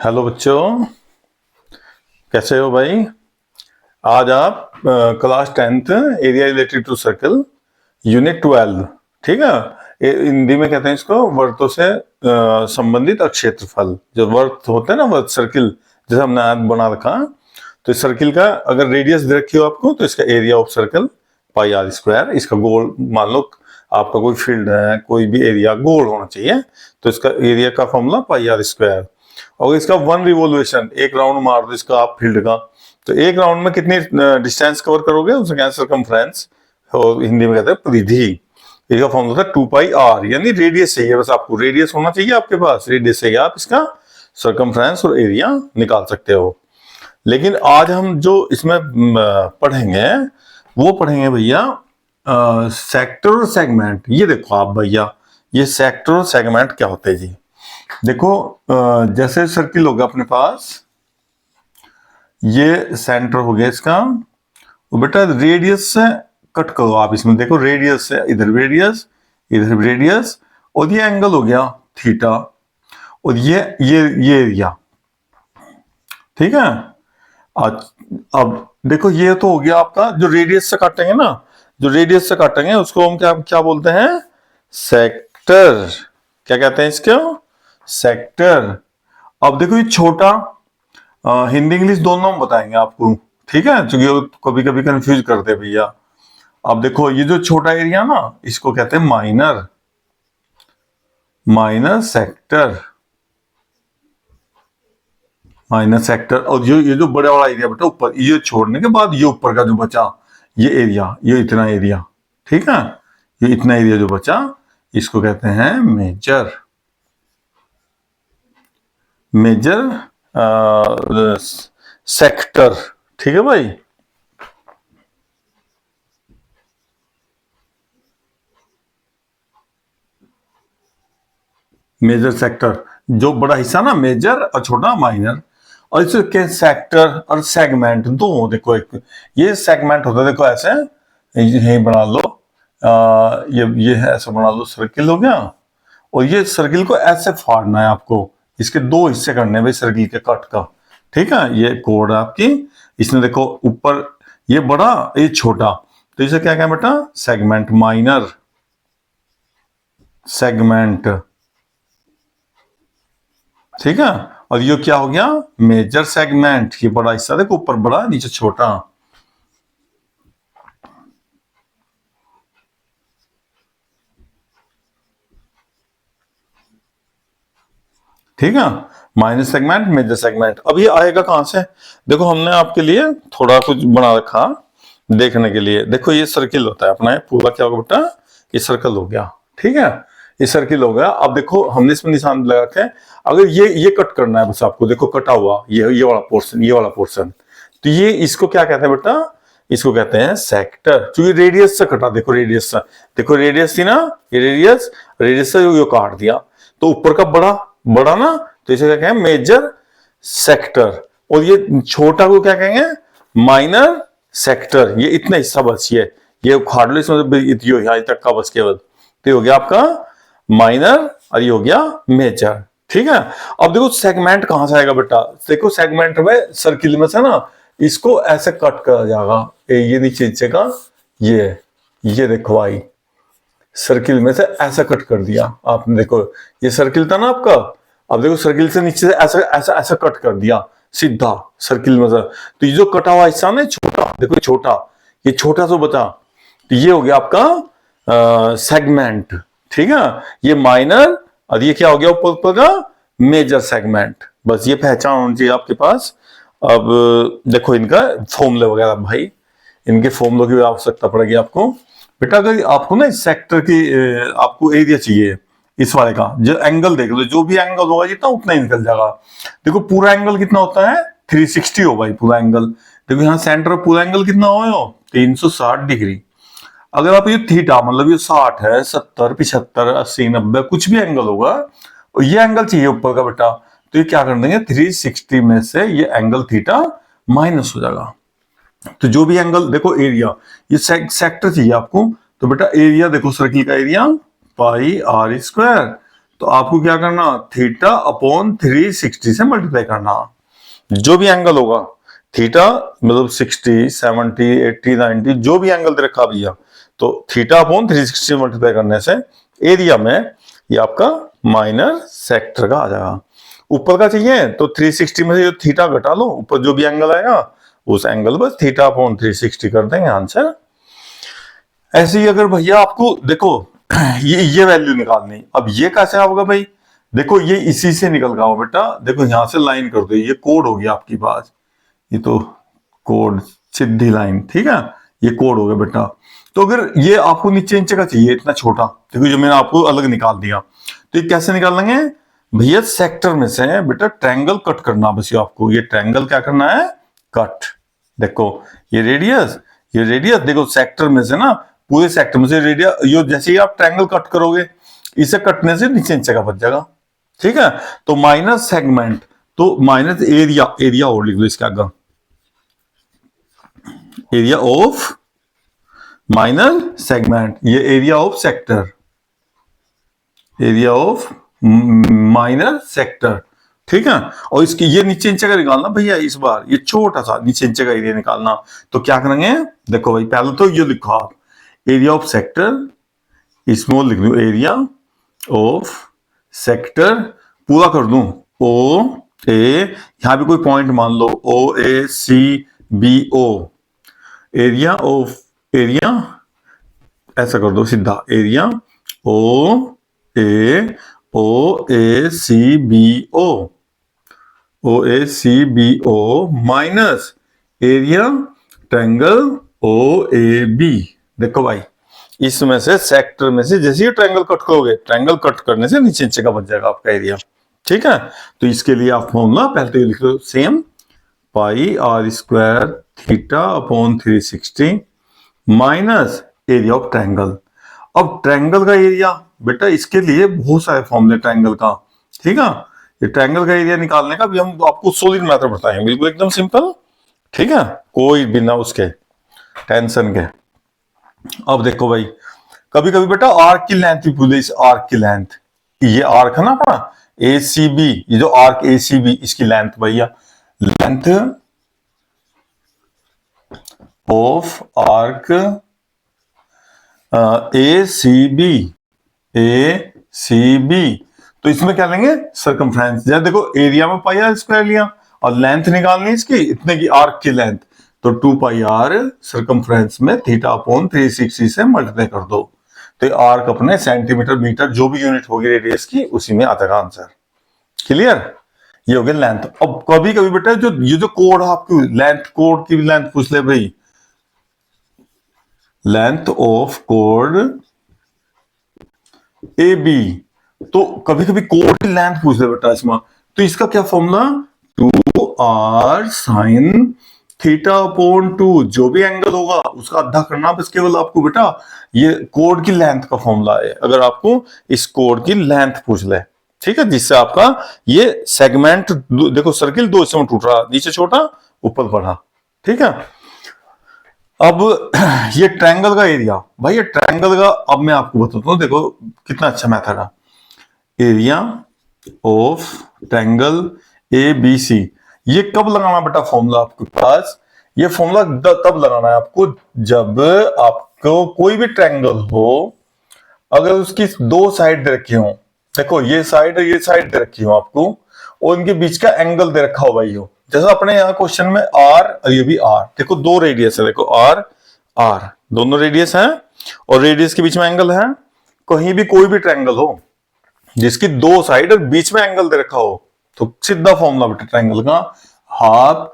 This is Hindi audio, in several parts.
हेलो बच्चों, कैसे हो भाई। आज आप class 10th area related to circle unit 12, ठीक है। हिंदी में कहते हैं इसको वर्तों से संबंधित क्षेत्रफल। जो वर्त होते हैं ना, वर्त सर्किल, जैसे हमने आज बना रखा। तो इस सर्किल का अगर रेडियस दे रखी हो आपको, तो इसका area of circle pi r square. इसका गोल मान लो आपका कोई फील्ड है, कोई भी एरिया गोल होना चाहिए, तो इसका एरिया का फॉर्मूला पाई आर स्क्वायर। और इसका वन रिवोल्यूशन, एक राउंड मार दो इसका आप फील्ड का, तो एक राउंड में कितनी डिस्टेंस कवर करोगे, उसे कहते हैं सर्कमफ्रेंस, और हिंदी में कहते हैं परिधि। इसका फॉर्मूला था 2 पाई आर, यानी रेडियस चाहिए, बस आपको रेडियस होना चाहिए आपके पास। रेडियस से आप इसका सर्कमफ्रेंस और एरिया निकाल सकते हो। लेकिन आज हम जो इसमें पढ़ेंगे वो पढ़ेंगे भैया सेक्टर और सेगमेंट। ये देखो आप भैया, ये सेक्टर और सेगमेंट क्या होते हैं जी। देखो जैसे सर्किल होगा अपने पास, ये सेंटर हो गया इसका, और बेटा रेडियस से कट करो आप इसमें। देखो रेडियस से इधर रेडियस, इधर रेडियस, और ये एंगल हो गया थीटा, और ये एरिया, ठीक है। अब देखो ये तो हो गया आपका, जो रेडियस से काटेंगे ना, जो रेडियस से काटेंगे उसको हम क्या क्या बोलते हैं, सेक्टर। क्या कहते हैं इसको, सेक्टर। अब देखो ये छोटा, हिंदी इंग्लिश दोनों में बताएंगे आपको, ठीक है, क्योंकि कभी कभी कंफ्यूज करते हैं भैया। अब देखो ये जो छोटा एरिया ना, इसको कहते हैं minor, minor sector, minor sector. और ये जो बड़ा वाला एरिया बेटा ऊपर, ये छोड़ने के बाद ये ऊपर का जो बचा ये एरिया, ये इतना एरिया, ठीक है, ये इतना एरिया जो बचा इसको कहते हैं मेजर, मेजर सेक्टर, ठीक है भाई। मेजर सेक्टर, जो बड़ा हिस्सा ना मेजर और छोटा माइनर। और इसे के सेक्टर और सेगमेंट दो, देखो एक ये सेगमेंट होता है, देखो ऐसे यही बना लो, ये है ऐसा बना लो, सर्किल हो गया। और ये सर्किल को ऐसे फाड़ना है आपको, इसके दो हिस्से करने हैं भाई सर्किल के कट का, ठीक है। ये कोड है आपकी, इसमें देखो ऊपर ये बड़ा ये छोटा, तो इसे क्या कहना बेटा, सेगमेंट, माइनर सेगमेंट, ठीक है। और ये क्या हो गया, मेजर सेगमेंट। ये बड़ा हिस्सा देखो, ऊपर बड़ा नीचे छोटा, ठीक है। Minor segment, major segment. अब ये आएगा कहां से, देखो हमने आपके लिए थोड़ा कुछ बना रखा देखने के लिए। देखो ये सर्किल होता है अपना, पूरा क्या होगा बेटा, ये सर्कल हो गया, ठीक है, ये सर्किल हो गया। अब देखो हमने इसमें निशान लगा के, अगर ये कट करना है बस आपको, देखो कटा हुआ ये वाला पोर्शन, ये वाला पोर्शन, तो ये इसको क्या कहते हैं बेटा, इसको कहते हैं सेक्टर, क्योंकि रेडियस से कटा। देखो रेडियस से, देखो रेडियस थी ना, ये रेडियस, रेडियस से ये काट दिया, तो ऊपर का बड़ा बड़ा ना, तो इसे क्या कहेंगे, मेजर सेक्टर। और ये छोटा को क्या कहेंगे, माइनर सेक्टर। ये इतना हिस्सा बच, ये उखाड़ लो, इसमें यहाँ तक का बच केवल, तो ये हो गया आपका माइनर, और ये हो गया मेजर, ठीक है। अब देखो सेगमेंट कहां से आएगा बेटा, देखो सेगमेंट में सर्किल में से ना इसको ऐसे कट करा जाएगा, ये नीचे का, ये देखो भाई, सर्किल में से ऐसा कट कर दिया आपने। देखो ये सर्किल था ना आपका, अब देखो सर्किल से नीचे से ऐसा ऐसा ऐसा कट कर दिया सीधा सर्किल में से, तो ये जो कटा हुआ हिस्सा ना छोटा, देखो छोटा, ये छोटा सा बचा, तो ये हो गया आपका सेगमेंट, ठीक है। ये माइनर, और ये क्या हो गया ऊपर का, मेजर सेगमेंट। बस ये पहचान होनी चाहिए आपके पास। अब देखो इनका फॉर्मूले वगैरह भाई, इनके फॉर्मूलों की आवश्यकता पड़ेगी आपको बेटा। अगर आपको ना इस सेक्टर की आपको एरिया चाहिए इस वाले का, जो एंगल देख लो, जो भी एंगल होगा जितना उतना ही निकल जाएगा। देखो पूरा एंगल कितना होता है, 360 हो भाई पूरा एंगल। देखो यहाँ सेंटर पूरा एंगल कितना हो, 360 डिग्री। अगर आप ये थीटा, मतलब ये 60 है, 70, 75, 80, 90, कुछ भी एंगल होगा, और ये एंगल चाहिए ऊपर का बेटा, तो ये क्या कर देंगे, 360 में से ये एंगल थीटा माइनस हो जाएगा। तो जो भी एंगल, देखो एरिया, ये सेक्टर चाहिए आपको, तो बेटा एरिया देखो सर्किल का एरिया पाई आर स्क्वायर। तो तो आपको क्या करना, थीटा अपॉन 360 से मल्टीप्लाई करना। जो भी एंगल होगा, थीटा मतलब 60, 70, 80, 90 जो भी एंगल दे रखा भैया, तो थीटा अपॉन 360 मल्टीप्लाई करने से एरिया में ये आपका माइनर सेक्टर का आ जाएगा। ऊपर का चाहिए तो 360 में से थीटा घटा लो, ऊपर जो भी एंगल आएगा उस एंगल बस थीटा अपॉन 360 कर देंगे, आंसर। ऐसे ही अगर भैया आपको देखो ये वैल्यू निकालनी, अब ये कैसे होगा भाई, देखो ये इसी से निकल गया हो बेटा, देखो यहां से लाइन कर दो, ये कोड हो गया आपकी बात, ये तो कोड सीधी लाइन, ठीक है, ये कोड हो गया बेटा। तो अगर ये आपको नीचे नीचे का चाहिए इतना छोटा, देखो जो मैंने आपको अलग निकाल दिया, तो ये कैसे निकाल लेंगे भैया, सेक्टर में से बेटा ट्रायंगल कट करना, बस ये आपको ये ट्रायंगल क्या करना है, कट। देखो ये रेडियस देखो सेक्टर में से ना, पूरे सेक्टर में से रेडियस, ये जैसे ही आप ट्रायंगल कट करोगे, इसे कटने से नीचे नीचे का बच जाएगा, ठीक है। तो माइनस सेगमेंट, तो माइनस एरिया और लिख लो इसके आगे, एरिया ऑफ माइनर सेगमेंट, ये area of sector, area of minor sector, ठीक है। और इसकी ये नीचे नीचे का निकालना भैया, इस बार ये छोटा सा नीचे नीचे का एरिया निकालना, तो क्या करेंगे, देखो भाई पहले तो ये लिखो आप, एरिया ऑफ सेक्टर स्मॉल लिख दू, एरिया ऑफ सेक्टर पूरा कर दूं, ओ ए, यहां भी कोई पॉइंट मान लो, O A C B O, area of area ऐसा कर दो सीधा, area O A C B O minus area triangle O A B. देखो भाई इसमें से सेक्टर में से जैसे ही ट्रायंगल कट करोगे, ट्रायंगल कट करने से नीचे नीचे का बच जाएगा आपका एरिया, ठीक है। तो इसके लिए आप फॉर्मूला पहले तो लिख लो, same pi r square theta upon 360 minus area of triangle. अब ट्रायंगल का एरिया बेटा, इसके लिए बहुत सारे फॉर्मूले ट्रायंगल का, ठीक है। ये ट्रायंगल का एरिया निकालने का भी हम आपको सॉलिड मेथड बताएंगे, बिल्कुल एकदम सिंपल, ठीक है, कोई बिना उसके टेंशन के। अब देखो भाई कभी कभी बेटा आर्क की लेंथ भी पूछे, इस आर्क की लेंथ, ये आर्क है ना अपना ए सी बी, ये जो आर्क ए सी बी, इसकी लेंथ भैया, length of arc A C B, तो इसमें क्या लेंगे, सर्कमफ्रेंस। जैसे देखो एरिया में पाई आर स्क्वायर लिया और लेंथ निकालनी इसकी इतने की, आर्क की लेंथ, तो 2 पाई आर सर्कमफ्रेंस में थीटा अपॉन 360 से मल्टीप्लाई कर दो, तो आर्क अपने सेंटीमीटर मीटर जो भी यूनिट होगी रेडियस की उसी में आ जाएगा आंसर, क्लियर। ये हो गया लेंथ। अब कभी कभी बेटा जो ये जो कोड है आपकी लेंथ, कोड की भी लेंथ पूछ ले भाई, लेंथ ऑफ कोड ए बी, तो कभी कभी कोड की लेंथ पूछ ले बेटा इसमें, तो इसका क्या formula, 2r sine theta upon 2, जो भी एंगल होगा उसका आधा करना, बस केवल आपको बेटा ये कोड की लेंथ का फॉर्मूला है, अगर आपको इस कोड की लेंथ पूछ ले, ठीक है, जिससे आपका ये सेगमेंट, देखो सर्किल दो हिस्सों में टूट रहा, नीचे छोटा ऊपर बढ़ा, ठीक है। अब ये ट्रायंगल का एरिया, भाई ये ट्रायंगल का अब मैं आपको बताता हूं, देखो कितना अच्छा मेथड है, area of triangle A B C, ये कब लगाना बेटा फॉर्मूला आपके पास, ये फॉर्मूला तब लगाना है आपको जब आपको कोई भी ट्रायंगल हो, अगर उसकी दो साइड दे रखी हो, देखो ये साइड और ये साइड दे रखी हो आपको, और इनके बीच का एंगल दे रखा हो भाई हो, जैसा अपने यहाँ क्वेश्चन में आर और ये भी आर, देखो दो रेडियस है, देखो आर दोनों रेडियस हैं और रेडियस के बीच में एंगल है, कहीं भी कोई भी ट्रायंगल हो जिसकी दो साइड और बीच में एंगल दे रखा हो, तो सीधा फॉर्मूला बेटा ट्रायंगल का, half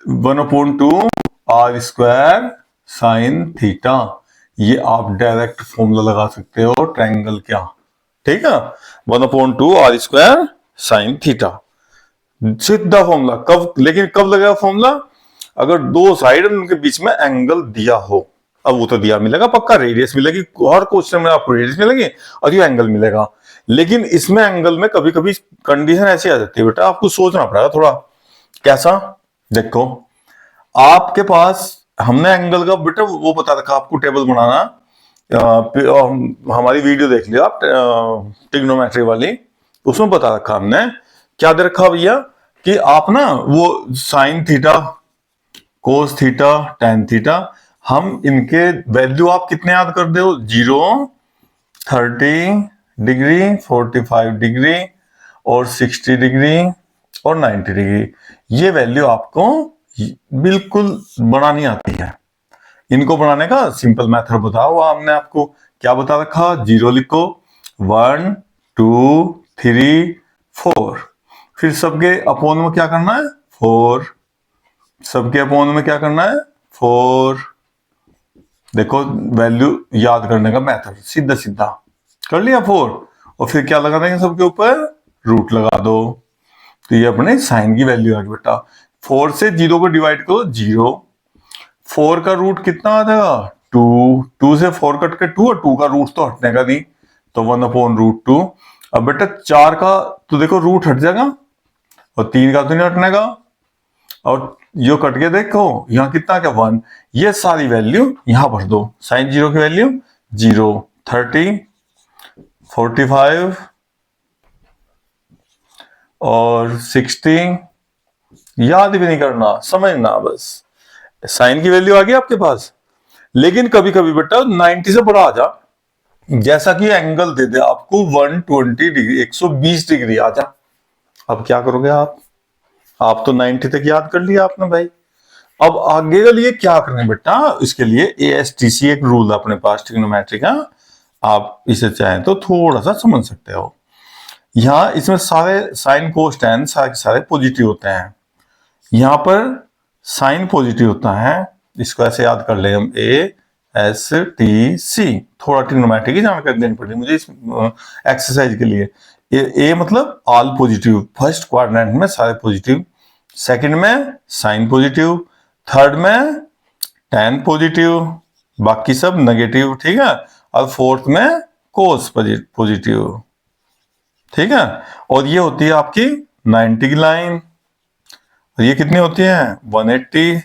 1/2 r square sine theta, ये आप डायरेक्ट फॉर्मूला लगा सकते हो ट्रायंगल क्या, ठीक है, 1/2 आर स्क्वायर साइन थीटा, सीधा फॉर्मूला। कब, लेकिन कब लगेगा फॉर्मूला, अगर दो साइड उनके बीच में एंगल दिया हो, अब वो तो दिया मिलेगा पक्का, रेडियस मिलेगी, हर क्वेश्चन में आपको रेडियस मिलेगी और ये एंगल मिलेगा, लेकिन इसमें एंगल में कभी कभी कंडीशन ऐसी आ जाती है बेटा, आपको सोचना पड़ेगा थोड़ा, कैसा, देखो आपके पास हमने एंगल का बेटा वो बता रखा आपको, टेबल बनाना, हमारी वीडियो देख लियो आप ट्रिग्नोमेट्री वाली, उसमें बता रखा हमने क्या दे रखा भैया कि आप ना वो sine theta, cos theta, tan theta, हम इनके वैल्यू आप कितने याद कर दो, 0, 30 डिग्री, 45 डिग्री और 60 डिग्री और 90 डिग्री, ये वैल्यू आपको बिल्कुल बनानी आती है। इनको बनाने का सिंपल मेथड बताओ हमने आपको, क्या बता रखा, 0 लिखो, 1 2 3 4, फिर सबके अपोन में क्या करना है, 4, सबके अपोन में क्या करना है, 4। देखो वैल्यू याद करने का मेथड सीधा सीधा कर लिया 4, और फिर क्या लगा देंगे सबके ऊपर, रूट लगा दो, तो ये अपने साइन की वैल्यू है बेटा। 4 से 0 को डिवाइड करो, 0, 4 का रूट कितना आ जाएगा, 2, 2 से 4 कट के 2, और 2 का रूट तो हटने का नहीं, तो 1/√2। अब बेटा 4 का तो देखो रूट हट जाएगा, और 3 का तो नहीं हटने का, और यो कट के देखो यहाँ कितना क्या, 1। ये सारी वैल्यू यहां भर दो, साइन 0 की वैल्यू 0, 30, 45 और 60, याद भी नहीं करना, समझना बस। साइन की वैल्यू आ गई आपके पास। लेकिन कभी कभी बेटा 90 से बड़ा आ जा, जैसा कि एंगल दे दे आपको 120 डिग्री, 120 डिग्री आ जा, अब क्या करोगे आप तो 90 तक याद कर लिया आपने भाई। अब आगे के लिए क्या करें बेटा, इसके लिए ASTC एक रूल है अपने पास ट्रिग्नोमेट्री का, आप इसे चाहें तो थोड़ा सा समझ सकते हो। यहाँ इसमें सारे साइन कोस टेन सारे पॉजिटिव होते हैं, यहां पर साइन पॉजिटिव होता है, इसको ऐसे याद कर ले हम, ASTC। थोड़ा ट्रिग्नोमेट्री की जानकारी देनी पड़ेगी मुझे इस एक्सरसाइज के लिए। ए मतलब ऑल पॉजिटिव, फर्स्ट क्वाड्रेंट में सारे पॉजिटिव, सेकंड में साइन पॉजिटिव, थर्ड में टेन पॉजिटिव, बाकी सब नेगेटिव, ठीक है, और फोर्थ में कोस पॉजिटिव, ठीक है। और ये होती है आपकी 90 की लाइन, और ये कितनी होती है, 180,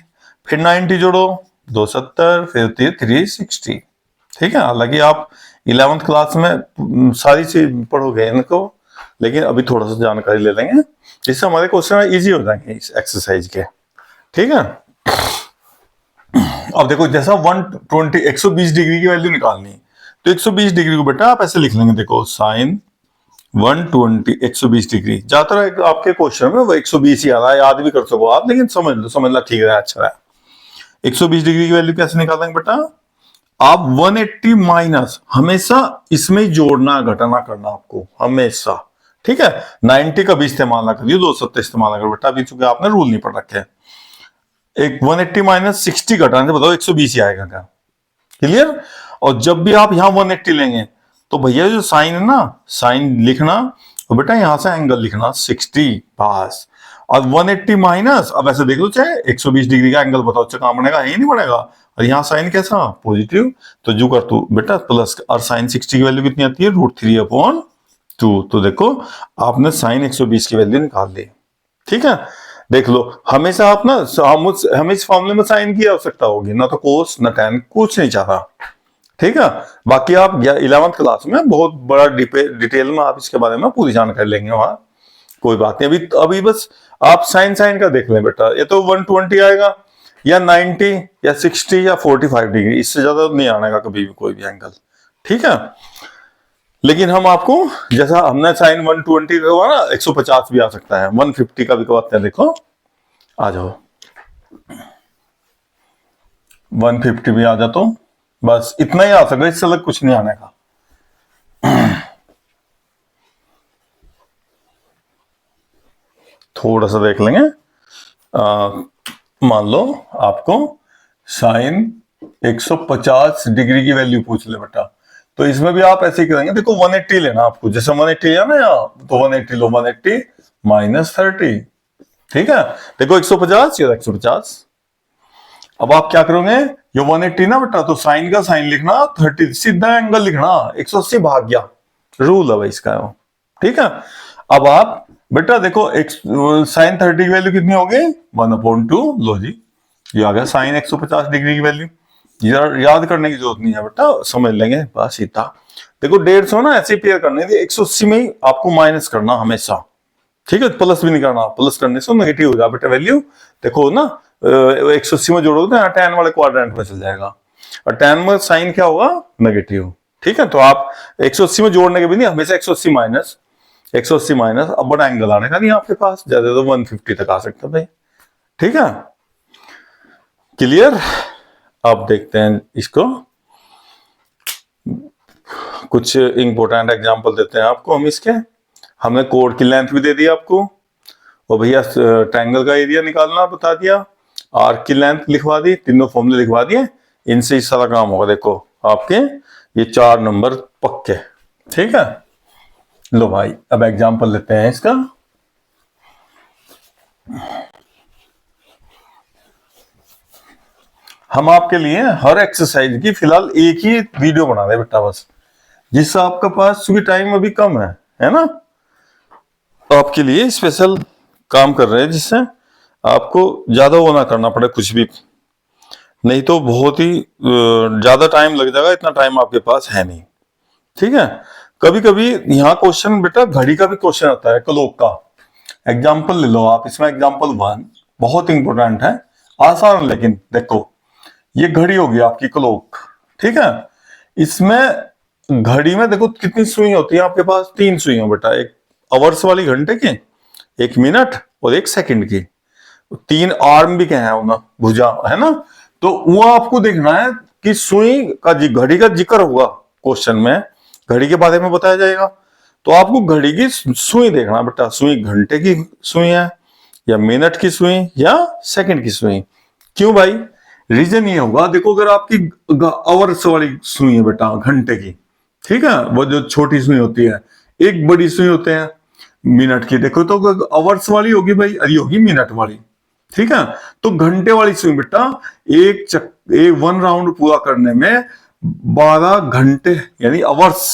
फिर 90 जोड़ो 270, फिर होती है 360, ठीक है। हालांकि आप 11th क्लास में सारी चीज पढ़ोगे इनको, लेकिन अभी थोड़ा सा जानकारी ले लेंगे जिससे हमारे क्वेश्चन इजी हो जाएंगे इस एक्सरसाइज के, ठीक है। अब देखो जैसा 120 डिग्री की वैल्यू निकालनी, तो 120 डिग्री को बेटा आप ऐसे लिख लेंगे, देखो साइन 120 120 डिग्री, ज्यादातर आपके क्वेश्चन में वो 120 ही आ रहा है, याद भी कर सको आप, लेकिन समझना ठीक है, अच्छा है। 120 डिग्री की वैल्यू कैसे निकालेंगे बेटा, आप 180 माइनस, हमेशा इसमें ही जोड़ना घटाना करना आपको हमेशा, ठीक है। 90 का भी इस्तेमाल ना करिए, 270 इस्तेमाल ना करो बेटा, अभी चूंकि आपने रूल नहीं पढ़ रखे। एक 180 माइनस 60 घटाने से बताओ 120 ही आएगा क्या, क्लियर। और जब भी आप यहाँ 180 लेंगे तो भैया जो साइन है ना, साइन लिखना, तो बेटा यहां से एंगल लिखना 60 पास, और 180 माइनस, अब ऐसे देख लो चाहे 120 डिग्री का एंगल बताओ, कहां बनेगा, यही नहीं बनेगा, और यहाँ साइन कैसा पॉजिटिव, तो जो कर तू बेटा प्लस, और साइन 60 की वैल्यू कितनी आती है, √3/2, तो देखो आपने साइन 120 की वैल्यू निकाल ली, ठीक है। देख लो हमेशा आप ना, हमें इस फॉर्मूले में साइन की आवश्यकता होगी, ना तो कोस ना टेन, कुछ नहीं चाहता, ठीक है। बाकी आप 11th क्लास में बहुत बड़ा डिटेल में आप इसके बारे में पूरी जानकारी लेंगे वहां, कोई बात नहीं। अभी बस आप साइन का देख लें बेटा, ये तो 120 आएगा, या 90 या 60 या 45 डिग्री, इससे ज्यादा नहीं आने का कभी भी कोई भी एंगल, ठीक है। लेकिन हम आपको, जैसा हमने साइन 120 का हुआ ना, 150 भी आ सकता है, 150 का भी करवाते हैं, देखो आ जाओ 150 भी आ जा, तो बस इतना ही आ सकता है, इससे अलग कुछ नहीं आने का। थोड़ा सा देख लेंगे, मान लो आपको साइन 150 डिग्री की वैल्यू पूछ ले बेटा, तो इसमें भी आप ऐसे ही करेंगे, देखो 180 लेना आपको, जैसे 180 लिया ना यहाँ, तो 180 लो, 180 माइनस 30, ठीक है। देखो 150 या 150, अब आप क्या करोगे, ये 180 ना बेटा, तो साइन का साइन लिखना, 30 सीधा एंगल लिखना, 180 भाग गया, रूल है भाई इसका, ठीक है। अब आप बेटा देखो साइन 30 की वैल्यू कितनी हो गई, 1/2, लो जी, ये आ गया साइन 150 डिग्री की वैल्यू। याद करने की जरूरत नहीं है बेटा, समझ लेंगे बस इतना। देखो 150 ना ऐसे पेयर करने थे, 180 में ही आपको माइनस करना हमेशा, ठीक है, प्लस भी नहीं करना, प्लस करने से नेगेटिव हो जाए बेटा वैल्यू। देखो ना 180 में जोड़ोगे तो यहाँ tan वाले क्वाड्रेंट में चल जाएगा, और tan में साइन क्या होगा, नेगेटिव। ठीक है, तो आप 180 में जोड़ने के भी नहीं, हमेशा 180 माइनस, 180 माइनस। अब बड़ा एंगल आने का नहीं आपके पास, ज्यादा तो 150 तक आ सकता है भाई। ठीक है, क्लियर। अब देखते हैं इसको, कुछ इंपॉर्टेंट एग्जांपल देते हैं आपको हम इसके। हमने कोड की लेंथ भी दे दी आपको, और भैया ट्रायंगल का एरिया निकालना बता दिया, आर्क की लेंथ लिखवा दी, तीनों फॉर्मूले लिखवा दिए, इनसे ही सारा काम होगा। देखो आपके ये 4 नंबर पक्के। ठीक है, लो भाई अब एग्जांपल लेते हैं इसका। हम आपके लिए हर एक्सरसाइज की फिलहाल एक ही वीडियो बना रहे बेटा बस, जिससे आपके पास भी टाइम अभी कम है ना, तो आपके लिए स्पेशल काम कर रहे हैं, जिससे आपको ज्यादा वो ना करना पड़े कुछ भी, नहीं तो बहुत ही ज्यादा टाइम लग जाएगा, इतना टाइम आपके पास है नहीं। ठीक है, कभी कभी यहाँ क्वेश्चन बेटा घड़ी का भी क्वेश्चन आता है, क्लॉक का। एग्जाम्पल ले लो आप इसमें, एग्जाम्पल 1 बहुत इंपॉर्टेंट है, आसान। लेकिन देखो ये घड़ी होगी आपकी क्लॉक, ठीक है, इसमें घड़ी में देखो कितनी सुई होती है आपके पास, 3 सुई हो बेटा, एक आवर्स वाली घंटे की, एक मिनट और एक सेकंड की, 3 आर्म भी क्या है ना, भुजा है ना। तो वो आपको देखना है कि सुई का घड़ी का जिक्र होगा क्वेश्चन में, घड़ी के बारे में बताया जाएगा, तो आपको घड़ी की सुई देखना बेटा, सुई घंटे की सुई है या मिनट की सुई या सेकंड की सुई। क्यों भाई, रीजन ये होगा, देखो अगर आपकी आवर्स वाली सुई है बेटा घंटे की, ठीक है, वो जो छोटी सुई होती है, एक बड़ी सुई होते हैं मिनट की, देखो तो आवर्स वाली होगी भाई, अरे होगी मिनट वाली। ठीक है, तो घंटे वाली सुई बेटा एक 1 राउंड पूरा करने में 12 घंटे यानी आवर्स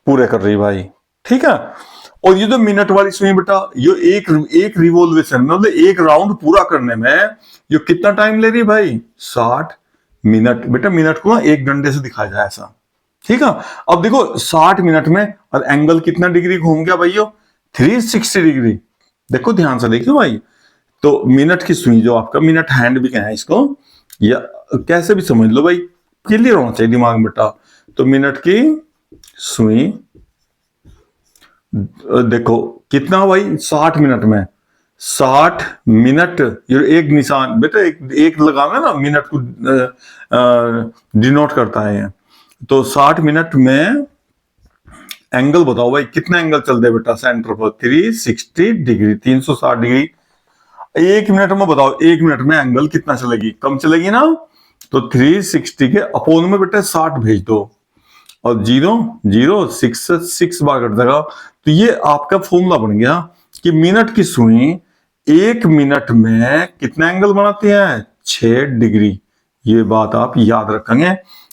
पूरे कर रही भाई। ठीक है, और ये जो मिनट वाली सुई बेटा, ये एक रिवॉल्वेशन में मतलब एक राउंड पूरा करने में ये कितना टाइम ले रही है भाई, 60 मिनट। बेटा मिनट को ना 1 घंटे से दिखाया जाए ऐसा। ठीक है, अब देखो 60 मिनट में और एंगल कितना डिग्री घूम गया भाई, 360 डिग्री। देखो ध्यान से देखियो भाई, तो मिनट की सुई जो आपका मिनट हैंड भी क्या है इसको, या कैसे भी समझ लो भाई, क्लियर होना चाहिए दिमाग में बेटा। तो मिनट की सुई देखो कितना भाई, 60 मिनट में 60 मिनट, ये एक निशान बेटा एक लगाना ना, मिनट को डिनोट करता है। तो 60 मिनट में एंगल बताओ भाई, कितना एंगल चल रहा है बेटा सेंटर पर, 360 डिग्री, 360 डिग्री। 1 मिनट में बताओ, 1 मिनट में एंगल कितना चलेगी, कम चलेगी ना, तो 360 के अपोन में बेटा 60 भेज दो, और 6 बार कट देगा। तो ये आपका फॉर्मूला बन गया कि मिनट की सुई 1 मिनट में कितना एंगल बनाती है, 6 डिग्री। ये बात आप याद रखेंगे।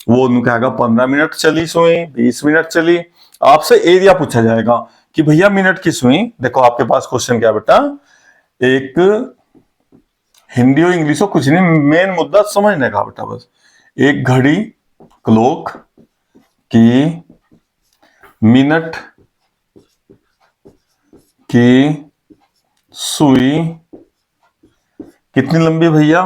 वो कहेगा 15 मिनट चली सुई, 20 मिनट चली, आपसे एरिया पूछा जाएगा कि भैया मिनट की सुई। देखो आपके पास क्वेश्चन क्या बेटा, एक हिंदी और इंग्लिश हो कुछ नहीं, मेन मुद्दा समझने का बेटा बस। एक घड़ी क्लॉक की मिनट की सुई कितनी लंबी भैया,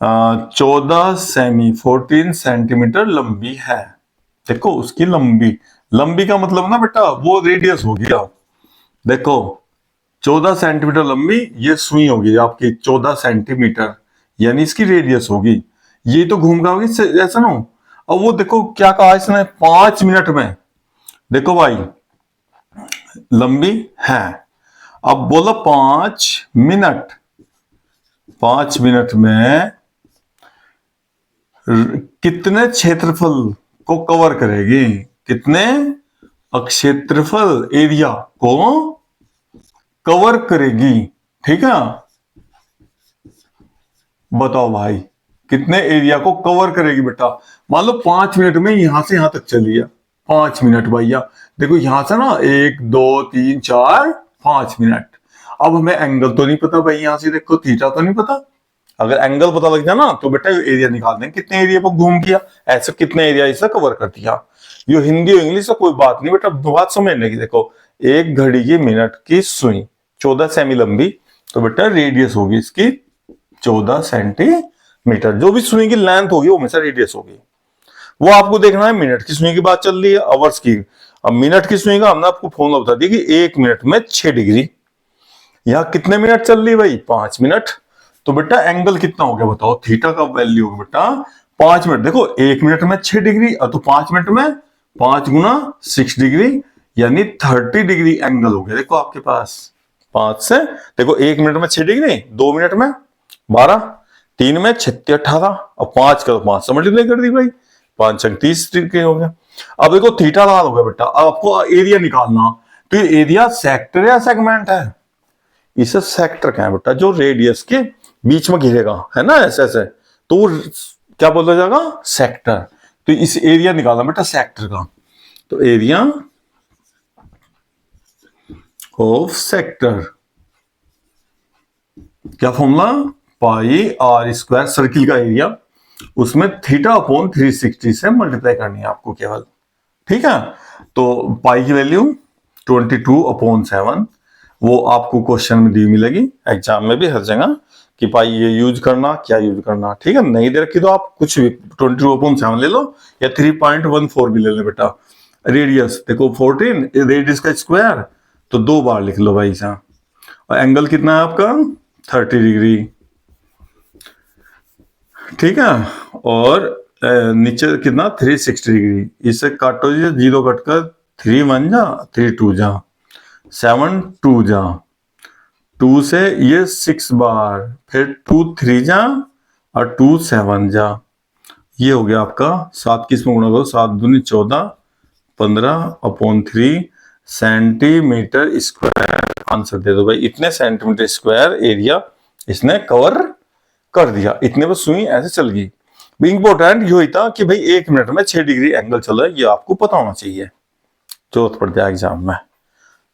14 सेमी 14 सेंटीमीटर लंबी है। देखो उसकी लंबी का मतलब ना बेटा वो रेडियस हो गया। देखो 14 सेंटीमीटर लंबी ये सुई होगी आपकी, 14 सेंटीमीटर यानी इसकी रेडियस होगी। ये तो घूम रहा होगी ऐसा ना। अब वो देखो क्या कहा इसने, 5 मिनट में, देखो भाई लंबी है, अब बोला 5 मिनट, 5 मिनट में कितने क्षेत्रफल को कवर करेगी, कितने क्षेत्रफल एरिया को कवर करेगी। ठीक है, बताओ भाई कितने एरिया को कवर करेगी बेटा। मान लो 5 मिनट में यहां से यहां तक चली है, 5 मिनट भैया, देखो यहां से ना 1 2 3 4 5 मिनट। अब हमें एंगल तो नहीं पता भाई, यहां से देखो थीटा तो नहीं पता, अगर एंगल पता लग जाए ना तो बेटा एरिया निकाल दें, कितने एरिया पर घूम किया, ऐसे कितने एरिया इससे कवर कर दिया। ये हिंदी और इंग्लिश से कोई बात नहीं बेटा, बात समझने की। देखो एक घड़ी की मिनट की सुई 14 सेमी लंबी, तो बेटा रेडियस होगी इसकी 14 सेंटीमीटर। जो भी सुई की लेंथ होगी वो हमेशा रेडियस होगी। वो आपको देखना है, मिनट की सुई की बात चल रही है, आवर्स की। अब मिनट की सुई का हमने आपको फॉर्मूला बता दिया कि 1 मिनट में 6 डिग्री। यहां कितने मिनट चल रही है भाई, 5 मिनट। तो बेटा एंगल कितना हो गया बताओ, थीटा का वैल्यू होगा बेटा 5 मिनट। देखो 1 मिनट में 6 डिग्री, और तो 5 मिनट में 5 गुना 6 डिग्री, यानी 30 डिग्री एंगल हो गया। देखो आपके पास 5 से, देखो 1 मिनट में 6 डिग्री, 2 मिनट में 12, 3 में 6 18, और 5 का 5 से मल्टीप्लाई कर दी भाई, 5 30 डिग्री हो गया। अब देखो थीटा लाल हो गया बेटा। अब आपको एरिया निकालना, तो ये एरिया सेक्टर या सेगमेंट है, इसे सेक्टर क्या है बेटा, जो रेडियस के बीच में घिरेगा, है ना, ऐसे ऐसे, तो वो क्या बोला जाएगा, सेक्टर। तो इस एरिया निकालना बेटा सेक्टर का, तो एरिया ऑफ सेक्टर, क्या formula, pi r square, circle का एरिया, उसमें थीटा अपॉन 360 से मल्टीप्लाई करनी है आपको केवल, ठीक है। तो पाई की वैल्यू 22/7, वो आपको क्वेश्चन में दी मिलेगी, एग्जाम में भी हर जगह, कि पाई ये यूज करना, क्या यूज करना, ठीक है। नहीं दे रखी तो आप कुछ भी 22/7 ले लो, या 3.14 भी ले लो बेटा। रेडियस देखो 14, रेडियस का स्क्वायर, तो 2 बार लिख लो भाई यहाँ। और एंगल कितना है आपका, 30 डिग्री, ठीक है। और नीचे कितना, 360 डिग्री। इसे काटो जी, 0 कटकर 3 1 जा, 3 2 जा, 7 2 जा, 2 से ये 6 बार, फिर 2 3 जा, और 2 7 जा। ये हो गया आपका 7 किस में गुणा करो, 7 दूनी 14, 15/3 सेंटीमीटर स्क्वायर। आंसर दे दो भाई, इतने सेंटीमीटर स्क्वायर एरिया इसने कवर कर दिया। इतने पर सुई ऐसे चल गई। इंपॉर्टेंट ये था कि भाई 1 मिनट में 6 डिग्री एंगल चला है, ये आपको पता होना चाहिए, जरूरत पड़ जाए एग्जाम में।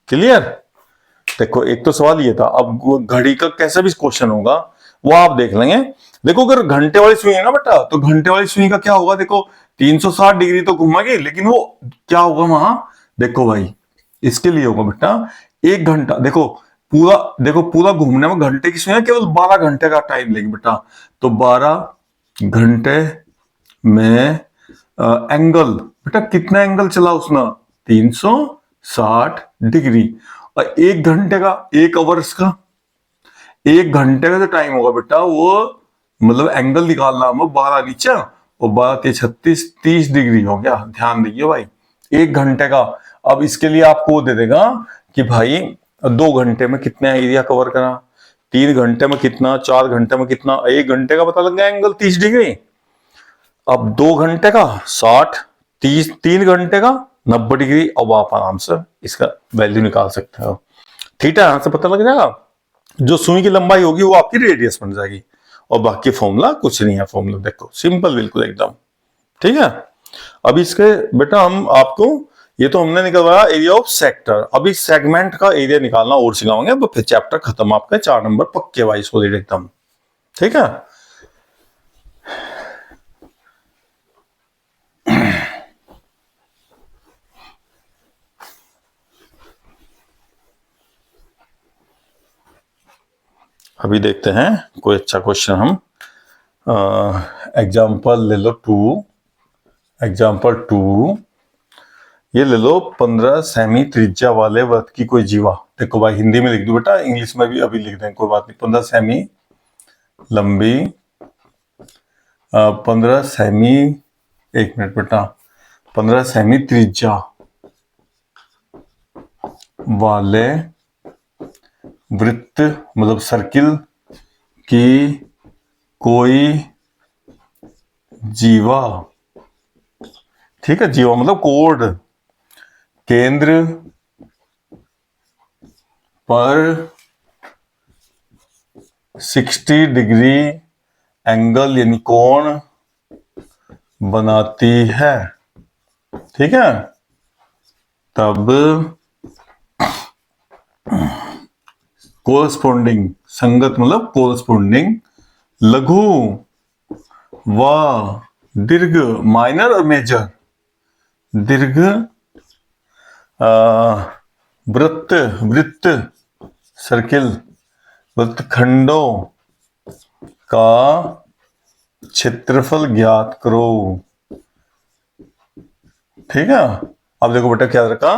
क्लियर। देखो एक तो सवाल ये था, अब घड़ी का कैसा भी क्वेश्चन होगा वो आप देख लेंगे। देखो अगर घंटे वाली सुई है ना बेटा, तो घंटे वाली सुई का क्या होगा, देखो 360 डिग्री तो घुमाएगी, लेकिन वो क्या होगा वहां, देखो भाई इसके लिए होगा बेटा 1 घंटा। देखो पूरा घूमने में घंटे की सुई है, केवल 12 घंटे का टाइम लेगी बेटा। तो 12 घंटे में एंगल बेटा कितना एंगल चला उसने, 360 डिग्री। और 1 घंटे का, 1 आवर्स का, 1 घंटे का जो टाइम होगा बेटा, वो मतलब एंगल निकालना हमें 12 नीचे और 12 3 36 30 डिग्री हो गया। ध्यान दीजिए भाई 1 घंटे का। अब इसके लिए आपको दे देगा कि भाई 2 घंटे में कितना एरिया कवर करा, 3 घंटे में कितना, 4 घंटे में कितना, 1 घंटे का पता लग गया एंगल 30 डिग्री। अब 2 घंटे का 60, 30, 3 घंटे का 90 डिग्री। अब आप आराम से इसका वैल्यू निकाल सकते हो। थीटा यहां से पता लग जाएगा, जो सुई की लंबाई होगी वो आपकी रेडियस बन जाएगी, और बाकी फॉर्मूला कुछ नहीं है। फॉर्मूला देखो सिंपल बिल्कुल एकदम, ठीक है। अब इसके बेटा हम आपको, ये तो हमने निकलवाया एरिया ऑफ सेक्टर, अभी सेगमेंट का एरिया निकालना और सिखाएंगे, तो फिर चैप्टर खत्म आपका, 4 नंबर पक्के वाइज हो एकदम, ठीक है। अभी देखते हैं कोई अच्छा क्वेश्चन हम, एग्जाम्पल ले लो 2, एग्जाम्पल 2 ये ले लो, 15 सेमी त्रिज्या वाले वृत्त की कोई जीवा। देखो भाई हिंदी में लिख दो बेटा, इंग्लिश में भी अभी लिख दें कोई बात नहीं। 15 सेमी लंबी, 15 सेमी, 1 मिनट बेटा, 15 सेमी त्रिज्या वाले वृत्त मतलब सर्किल की कोई जीवा, ठीक है, जीवा मतलब कोड, केंद्र पर 60 डिग्री एंगल यानी कोण बनाती है, ठीक है। तब कोरस्पोंडिंग, संगत मतलब कोरस्पोंडिंग लघु व दीर्घ, माइनर और मेजर, दीर्घ वृत्त, वृत्त सर्किल, वृत्तखंडों का क्षेत्रफल ज्ञात करो। ठीक है, अब देखो बेटा क्या रखा,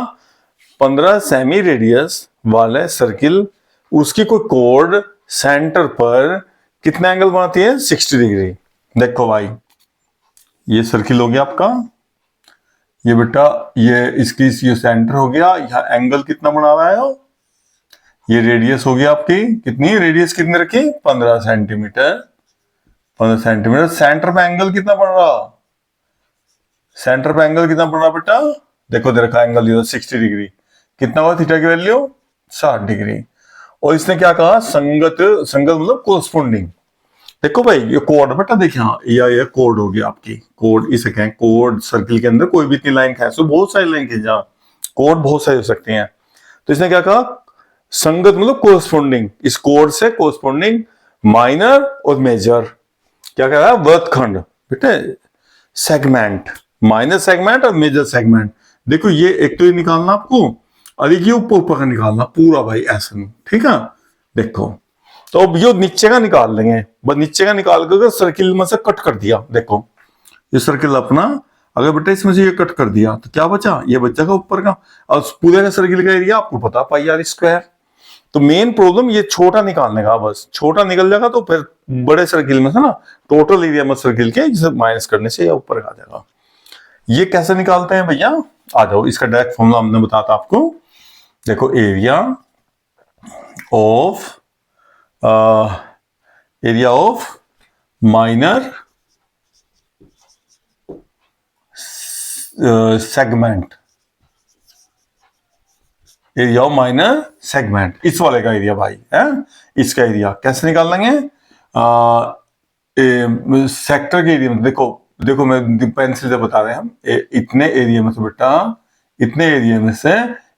15 सेमी रेडियस वाले सर्किल, उसकी कोई कोड सेंटर पर कितना एंगल बनाती है, 60 डिग्री। देखो भाई, ये सर्किल हो गया आपका, ये बेटा ये इसकी ये सेंटर हो गया, यहाँ एंगल कितना बना रहा है, ये रेडियस हो गया आपकी, कितनी रेडियस कितनी रखी, 15 सेंटीमीटर, 15 सेंटीमीटर। सेंटर पे एंगल कितना बन रहा, सेंटर पे एंगल कितना बन रहा बेटा, देखो दे रखा एंगल 60 डिग्री, कितना हुआ थीटा की वैल्यू, 60 डिग्री। और इसने क्या कहा, संगत, संगत मतलब कोरस्पोंडिंग। देखो भाई ये कोड बेटा, देखिए हाँ ये कोड हो गया आपकी, कोड इसे कहें कोड। सर्किल के अंदर कोई भी इतनी लाइन है, सो बहुत सारी लाइन खींचा, कोड बहुत सारे हो सकते हैं। तो इसने क्या कहा, संगत मतलब कोरस्पोंडिंग, इस कोड से कोरस्पोंडिंग माइनर और मेजर, क्या कह रहा है, वृत्तखंड बेटा, सेगमेंट, माइनर सेगमेंट और मेजर सेगमेंट। देखो ये एक तो ये निकालना आपको, और ये ऊपर का निकालना पूरा भाई ऐसे में। ठीक है, देखो तो अब ये नीचे का निकाल लेंगे, बस नीचे का निकाल कर सर्किल में से कट कर दिया। देखो ये सर्किल अपना, अगर बेटा इसमें से ये कट कर दिया तो क्या बचा, ये बचेगा ऊपर का, और पूरे का सर्किल का एरिया आपको पता, पाई आर स्क्वायर। तो मेन प्रॉब्लम ये छोटा निकालने का, बस छोटा निकल जाएगा तो फिर बड़े सर्किल में से ना टोटल एरिया में सर्किल के जिसे माइनस करने से या ऊपर आ जाएगा। ये कैसे निकालते हैं भैया, आ जाओ, इसका डायरेक्ट फॉर्मूला हमने बताता आपको। देखो area of minor segment, area of minor segment, इस वाले का एरिया भाई है, इसका एरिया कैसे निकाल लेंगे, सेक्टर के एरिया में। देखो देखो मैं पेंसिल से बता रहे हैं हम, इतने एरिया में से बेटा, इतने एरिया में से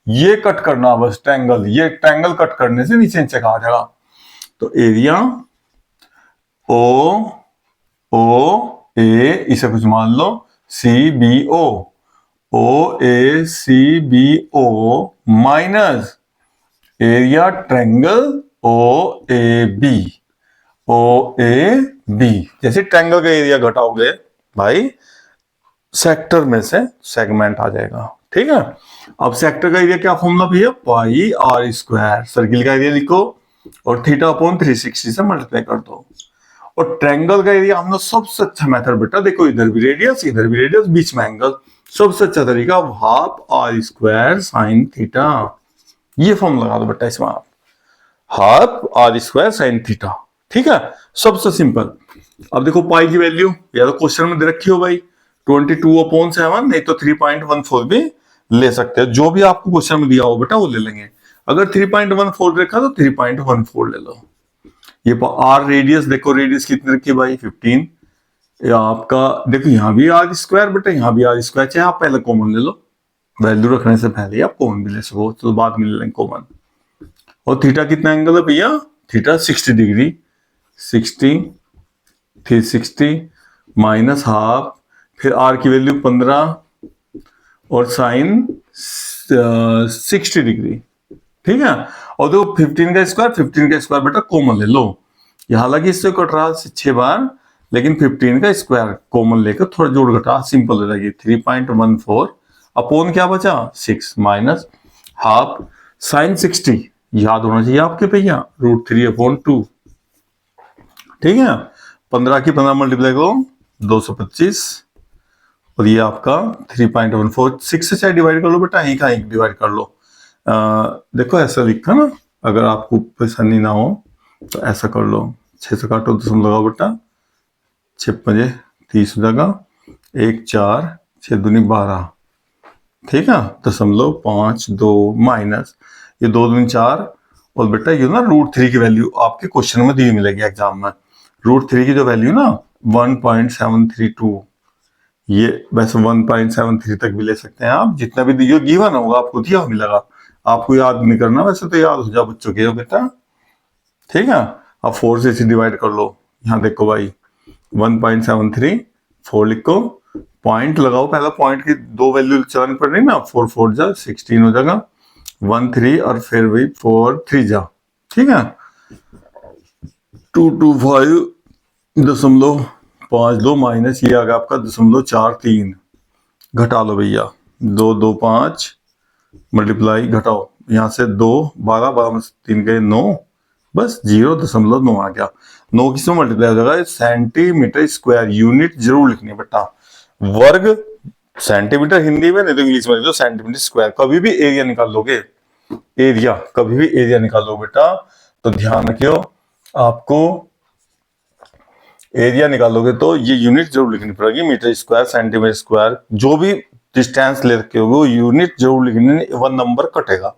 ये कट करना बस ट्रायंगल, ये ट्रायंगल कट करने से नीचे नीचे कहा जाएगा। तो एरिया ए, इसे कुछ मान लो CBO, OACBO minus area triangle OAB। जैसे ट्रायंगल का एरिया घटाओगे भाई, सेक्टर में से सेगमेंट आ जाएगा। ठीक है, अब सेक्टर का एरिया क्या फॉर्मूला भैया, पाई आर स्क्वायर, सर्किल का एरिया लिखो और थीटा अपॉन 360 से मल्टीप्लाई कर दो। और ट्रायंगल का एरिया हम लोग सबसे अच्छा मेथड बेटा, देखो इधर भी रेडियस इधर भी रेडियस, बीच में एंगल, सबसे अच्छा तरीका half r square sine theta. ये फॉर्म लगा दो बेटा इसमें आप, half r square sine theta. ठीक है, सबसे सिंपल। अब देखो पाई की वैल्यू या तो क्वेश्चन में दे रखी हो भाई 22/7, नहीं तो 3.14 भी ले सकते हैं, जो भी आपको क्वेश्चन में दिया हो बेटा वो ले लेंगे। अगर 3.14 रखा तो 3.14 ले लो। ये आर रेडियस, देखो रेडियस कितनी रखी है भाई, 15। या आपका देखो यहाँ भी आर स्क्वायर बेटा, यहाँ भी आर स्क्वायर, चाहे आप पहले कॉमन ले लो, वैल्यू रखने से पहले आप कॉमन भी ले सको, तो बाद में ले लेंगे कॉमन। और थीटा कितना एंगल है भैया, थीटा 60 डिग्री, 360 माइनस हाफ, फिर आर की वैल्यू 15 और साइन 60 डिग्री। ठीक है, और देखो 15 का स्क्वायर बेटा कॉमन ले लो, ये हालांकि इससे कट रहा 6 बार, लेकिन 15 का स्क्वायर कॉमन लेकर थोड़ा जोड़ घटा सिंपल हो जाएगी। 3.14 अपॉन क्या बचा 6 माइनस हाफ साइन 60, याद होना चाहिए आपके भैया, √3/2। ठीक है, 15 की 15 मल्टीप्लाई करो 225, और ये आपका 3.14, 6 से चाहे डिवाइड कर लो बेटा, यहीं का एक डिवाइड कर लो। देखो ऐसा लिखा ना, अगर आपको परेशानी ना हो तो ऐसा कर लो, 6 से काटो दशमलव लगाओ बेटा, 6 5 30 हो जाएगा, 1 4 6 दूनी 12। ठीक है, 0.52 माइनस ये 2 दूनी 4, और बेटा ये ना √3 की वैल्यू आपके क्वेश्चन में दी मिलेगी एग्जाम में। √3 की जो वैल्यू ना 1.732, ये वैसे 1.73 तक भी ले सकते हैं आप, जितना भी जो गिवन होगा आपको दिया मिलेगा, आपको याद नहीं करना, वैसे तो याद हो जाए बच्चों के बेटा। ठीक है, अब 4 से इसे डिवाइड कर लो, यहाँ देखो भाई 1.73, 4 लिखो, पॉइंट लगाओ, पहला पॉइंट की दो वैल्यू चलानी पड़ रही ना, 4 4 जा 16 हो जाएगा, 1 3 और फिर भी 4 3 जा, ठीक है, 225.52 माइनस ये आ गया आपका 0.43, घटा लो भैया, 225 मल्टीप्लाई घटाओ, यहाँ से 2 12 12 में 3 गए 9, बस 0.9 आ गया, 9 किसमें मल्टीप्लाई हो जाएगा, सेंटीमीटर स्क्वायर, यूनिट जरूर लिखनी है बेटा, वर्ग सेंटीमीटर हिंदी में, नहीं तो इंग्लिश में लिख दो सेंटीमीटर स्क्वायर, कभी भी एरिया निकाल लोगे, एरिया कभी भी एरिया निकालो बेटा तो ध्यान रखियो, आपको एरिया निकालोगे तो ये यूनिट जरूर लिखनी पड़ेगी, मीटर स्क्वायर सेंटीमीटर स्क्वायर, जो भी डिस्टेंस ले रखे होगे वो यूनिट जरूर लिखनी, 1 नंबर कटेगा,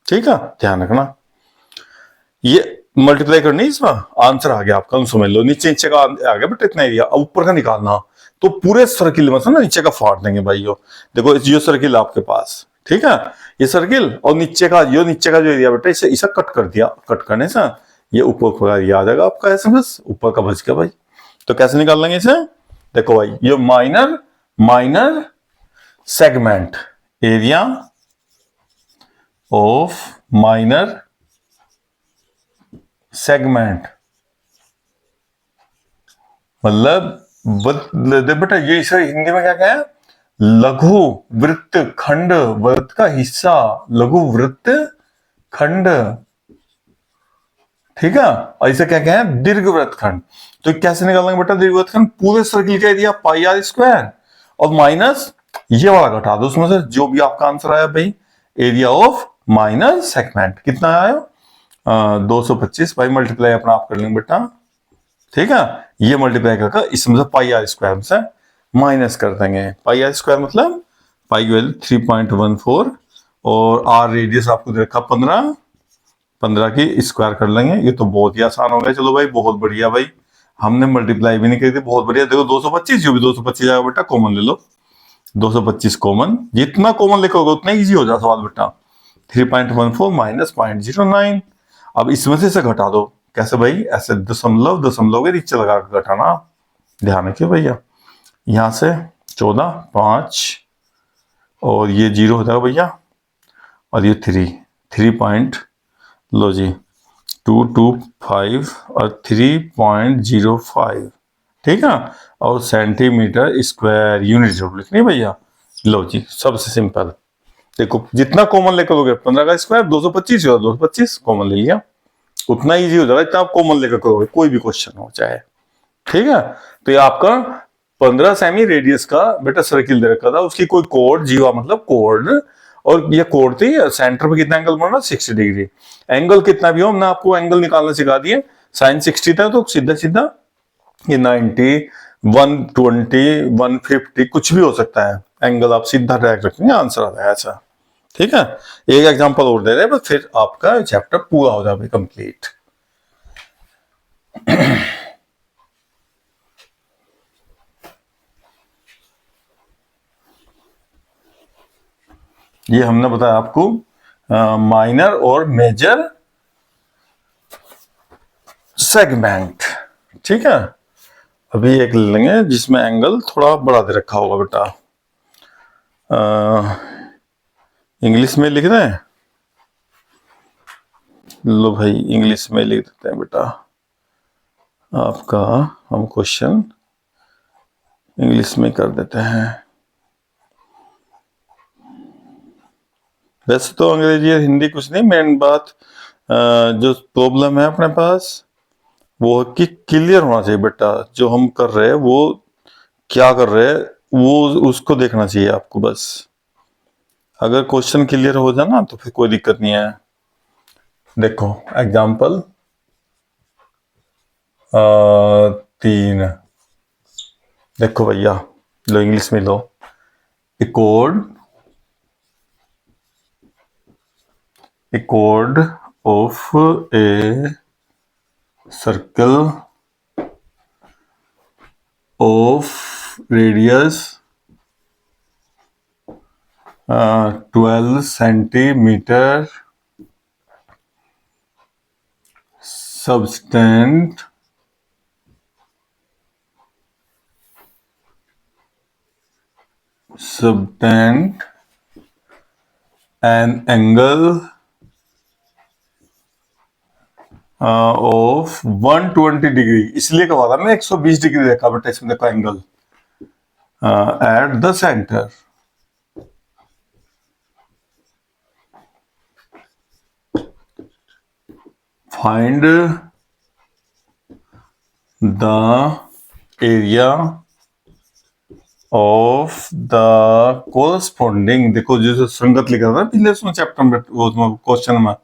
ठीक है, ध्यान रखना। ये मल्टीप्लाई करनी है, इसमें आंसर आ गया आपका, समझ लो, नीचे नीचे का आ गया बेटा इतना एरिया, अब ऊपर का निकालना, तो पूरे सर्किल में ना नीचे का फाड़ देंगे भाइयों, देखो ये सर्किल आपके पास, ठीक है, ये सर्किल और नीचे का जो एरिया बेटा इसे इसे कट कर दिया, कट करने से ये ऊपर का एरिया आ जाएगा आपका, ऐसे बस ऊपर का बच गया भाई, तो कैसे निकाल लेंगे इसे, देखो भाई ये minor segment, area of minor segment, मतलब बेटा ये इसे हिंदी में क्या कहा है, लघु वृत्त खंड, वृत्त का हिस्सा, लघु वृत्त खंड, ठीक है, और इसे क्या कहें, दीर्घ वृत्त खंड, तो कैसे निकालेंगे बेटा दीर्घ वृत्त खंड, पूरे सर्किल का एरिया पाई आर स्क्वायर और माइनस ये वाला घटा दो उसमें से, जो भी आपका आंसर आया भाई, एरिया ऑफ माइनर सेगमेंट कितना आया, 225 भाई, मल्टीप्लाई अपना आप कर लेंगे बेटा, ठीक है, ये मल्टीप्लाई करके इसमें से पाई आर स्क्वायर से माइनस कर देंगे, पाई आर स्क्वायर मतलब पाई की वैल्यू 3.14 और आर रेडियस आपको दे रखा 15 की स्क्वायर कर लेंगे, ये तो बहुत ही आसान हो गया, चलो भाई बहुत बढ़िया भाई, हमने मल्टीप्लाई भी नहीं करी थी, बहुत बढ़िया, देखो 225, जो भी 225 आएगा बेटा कॉमन ले लो, 225 कॉमन, जितना कॉमन लिखोगे उतना इजी हो जाता सवाल बेटा, 3.14 माइनस 0.09, अब इसमें से इसे घटा दो, कैसे भाई, ऐसे दशमलव के नीचे लगा कर घटाना, ध्यान रखिए भैया, यहां से 14 5 और ये 0 हो जाएगा भैया, और ये 3 पॉइंट, लो जी 225 और 3.05, ठीक है, और सेंटीमीटर स्क्वायर यूनिट जरूर लिखनी है भैया, लो जी सबसे सिंपल, देखो जितना कॉमन लेकर लोगे 15 का स्क्वायर 225 और 225 कॉमन ले लिया, उतना इजी हो जाएगा इतना आप कॉमन लेकर करोगे, कोई भी क्वेश्चन हो चाहे, ठीक है, तो ये आपका 15 सेमी रेडियस का बेटा सर्किल दे रखा था, उसकी कोई कोड जीवा मतलब कोड, और ये कोड थी, सेंटर पे कितना एंगल बना 60 डिग्री, एंगल कितना भी हो हमने आपको एंगल निकालना सिखा दिए, साइन 60 था तो सीधा सीधा ये 90 120 150 कुछ भी हो सकता है, एंगल आप सीधा डायरेक्ट रखेंगे आंसर आ जाएगा ऐसा, ठीक है, एक एग्जांपल और दे रहे हैं बस फिर आपका चैप्टर पूरा हो जाएगा कंप्लीट। ये हमने बताया आपको माइनर और मेजर सेगमेंट, ठीक है, अभी एक ले लेंगे जिसमें एंगल थोड़ा बड़ा दे रखा होगा बेटा, इंग्लिश में लिख रहे हैं, लो भाई इंग्लिश में लिख देते हैं बेटा, आपका हम क्वेश्चन इंग्लिश में कर देते हैं, वैसे तो अंग्रेजी या हिंदी कुछ नहीं, मेन बात जो प्रॉब्लम है अपने पास वो कि क्लियर होना चाहिए बेटा, जो हम कर रहे हैं वो क्या कर रहे हैं वो उसको देखना चाहिए आपको, बस अगर क्वेश्चन क्लियर हो जाए ना तो फिर कोई दिक्कत नहीं है। देखो एग्जाम्पल 3, देखो भैया लो इंग्लिश में लो, a chord of a circle of radius 12 centimeter subtend subtend an angle of 120 degree, इसलिए कहा था मैं 120 डिग्री देखा बेटा इसमें, देखो angle at the centre. Find the area of the corresponding, देखो जो संगत लिखा था पिछले उसमें चैप्टर में, वो क्वेश्चन में,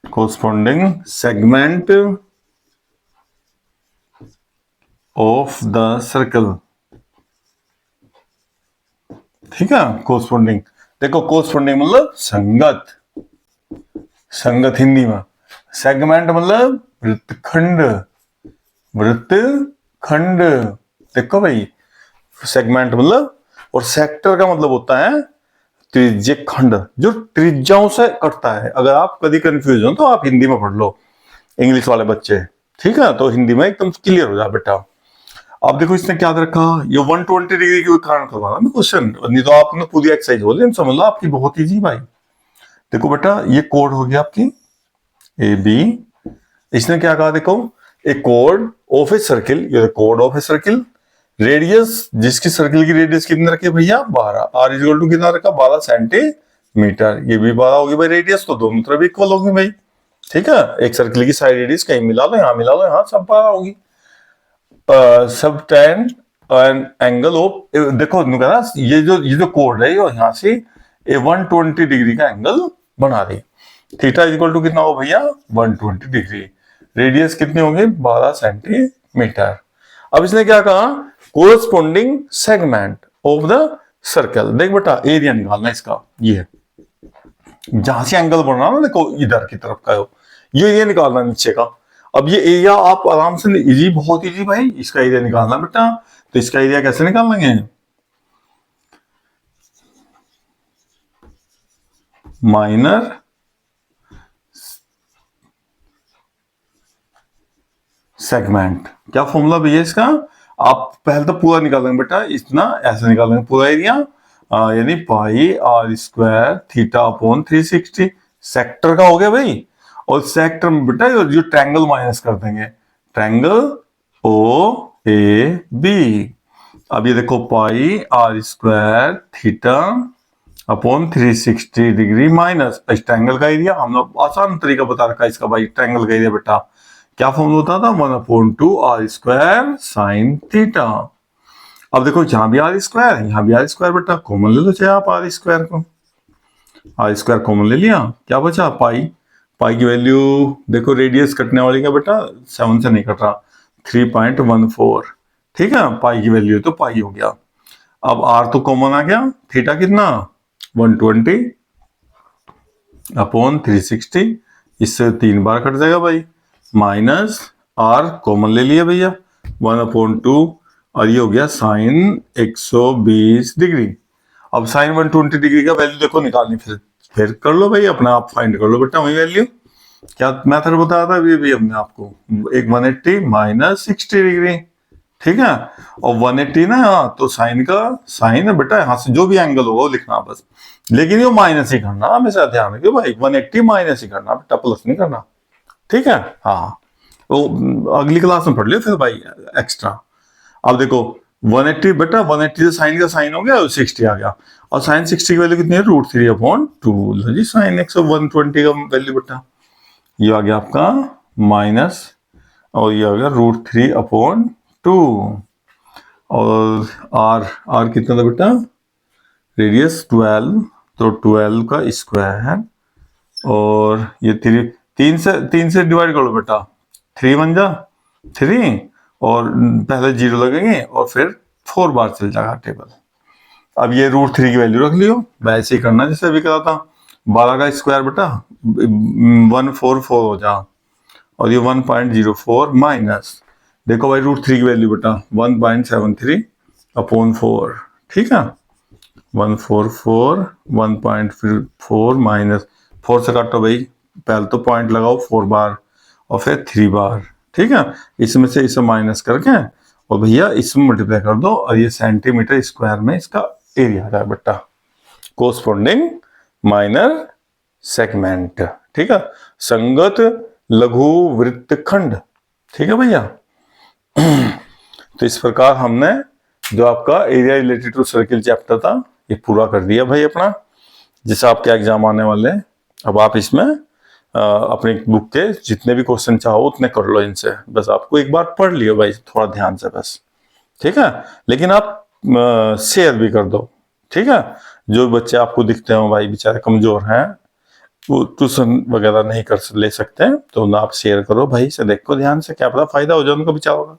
corresponding segment of the circle, ठीक है। corresponding, देखो corresponding मतलब संगत, संगत हिंदी में, सेगमेंट मतलब वृत्तखंड, वृत्तखंड, देखो भाई सेगमेंट मतलब, और सेक्टर का मतलब होता है त्रिज्य खंड, जो त्रिज्याओं से कटता है। अगर आप कभी कंफ्यूज हो तो आप हिंदी में पढ़ लो, इंग्लिश वाले बच्चे, ठीक है, तो हिंदी में एकदम क्लियर हो जाए बेटा। अब देखो इसने क्या रखा, ये 120 डिग्री के कारण करवाना मैं क्वेश्चन, नहीं तो आपने पूरी एक्सरसाइज बोली समझ लो आपकी, बहुत इजी भाई। देखो बेटा ये कोड हो गया आपकी ए बी, इसने क्या कहा, देखो ए कोड ऑफ ए सर्किल, ये code of a circle, radius, जिसकी सर्किल की रेडियस कितनी रखी है भैया 12, आर इक्वल टू कितना रखा 12 सेंटीमीटर, ये भी 12 होगी भाई रेडियस, तो दोनों तरफ इक्वल होगी भाई, ठीक है। एक सर्किल की साइड रेडियस कहीं मिला लो, यहाँ मिला लो, यहाँ सब 12 होगी। सब टेन एंगल ऑफ, देखो ये जो कोड है यहाँ से ए 120 डिग्री का एंगल बना रही, थीटा इक्वल टू कितना हो भैया 120 डिग्री, रेडियस कितनी होगी 12 सेंटीमीटर। अब इसने क्या कहा, corresponding segment of the circle, देख बेटा एरिया निकालना इसका, ये जहां से एंगल बन रहा ना, देखो इधर की तरफ का हो, ये एरिया निकालना नीचे का। अब ये एरिया आप आराम से, इजी, बहुत इजी भाई, इसका एरिया निकालना बेटा, तो इसका एरिया कैसे निकालेंगे, माइनर सेगमेंट, क्या फॉर्मूला भैया इसका, आप पहले तो पूरा निकालेंगे बेटा, इतना ऐसे निकालेंगे पूरा एरिया, यानी pi r square theta upon 360, sector का हो गया भाई, और सेक्टर में बेटा जो ट्रायंगल माइनस कर देंगे, ट्रायंगल ओ ए बी। अब ये देखो pi r square theta upon 360 degree minus इस ट्रायंगल का एरिया, हम लोग आसान तरीका बता रखा है इसका भाई, ट्रायंगल का एरिया बेटा क्या फॉर्मूला होता था 1/2 आर स्क्वायर साइन थीटा। अब देखो यहाँ भी आर स्क्वायर, यहाँ भी आर स्क्वायर बेटा, कॉमन ले लो चाहे आप आर स्क्वायर को, आर स्क्वायर कॉमन ले लिया, क्या बचा पाई, पाई की वैल्यू देखो रेडियस कटने वाली का बेटा 7 से नहीं कट रहा, 3.14, ठीक है, पाई की वैल्यू तो पाई हो गया। अब आर तो कॉमन आ गया, थीटा कितना 120 अपॉन 360, इससे 3 बार कट जाएगा भाई, माइनस आर कॉमन ले लिया भैया 1/2, और ये हो गया साइन 120 डिग्री। अब साइन 120 डिग्री का वैल्यू देखो निकालनी, फिर कर लो भाई, अपना आप फाइंड कर लो बेटा वही वैल्यू, क्या मेथड बताया था अभी हमने आपको, एक 180 माइनस 60 डिग्री, ठीक है, और 180 ना, तो साइन का साइन है बेटा, यहाँ से जो भी एंगल होगा वो लिखना बस, लेकिन ये माइनस ही करना, हमेशा ध्यान रखिए भाई 180 माइनस ही करना बेटा, प्लस नहीं करना, ठीक है। हाँ वो अगली क्लास में पढ़ लियो फिर भाई एक्स्ट्रा। अब देखो 180 बेटा, 180 से साइन का साइन हो गया और 60 आ गया, और साइन 60 की वैल्यू कितनी है √3/2, जी साइन 120 का वैल्यू बेटा, ये आ गया आपका माइनस, और ये आ गया √3/2, और आर कितना था बेटा, रेडियस 12, तो 12 का स्क्वायर, और ये 3 से डिवाइड कर लो बेटा, 3 बन जा 3, और पहले 0 लगेंगे और फिर 4 बार चल जाएगा टेबल। अब ये √3 की वैल्यू रख लियो, वैसे ही करना जैसे अभी करा था, 12 का स्क्वायर बेटा 144 हो जा, और ये 1.04 माइनस, देखो भाई √3 की वैल्यू बेटा 1.73/4, ठीक है, 144 1.4 माइनस 4 से काटो भाई, पहले तो पॉइंट लगाओ 4 बार और फिर 3 बार, ठीक है, इसमें से इसे माइनस करके और भैया इसमें मल्टीप्लाई कर दो और ये सेंटीमीटर स्क्वायर में इसका एरिया आ रहा है बेटा, कोरस्पॉन्डिंग माइनर सेगमेंट। ठीक है, संगत लघु वृत्तखंड। ठीक है भैया। तो इस प्रकार हमने जो आपका area related to circle chapter था ये पूरा कर दिया भाई अपना, जैसे आपके एग्जाम आने वाले हैं। अब आप इसमें अपनी बुक के जितने भी क्वेश्चन चाहो उतने कर लो इनसे, बस आपको एक बार पढ़ लियो भाई थोड़ा ध्यान से बस। ठीक है, लेकिन आप शेयर भी कर दो। ठीक है, जो बच्चे आपको दिखते हो भाई बेचारे कमजोर हैं, वो ट्यूशन वगैरह नहीं कर ले सकते, तो ना आप शेयर करो भाई से, देखो ध्यान से, क्या पता फायदा हो जाए उनको बेचारों का।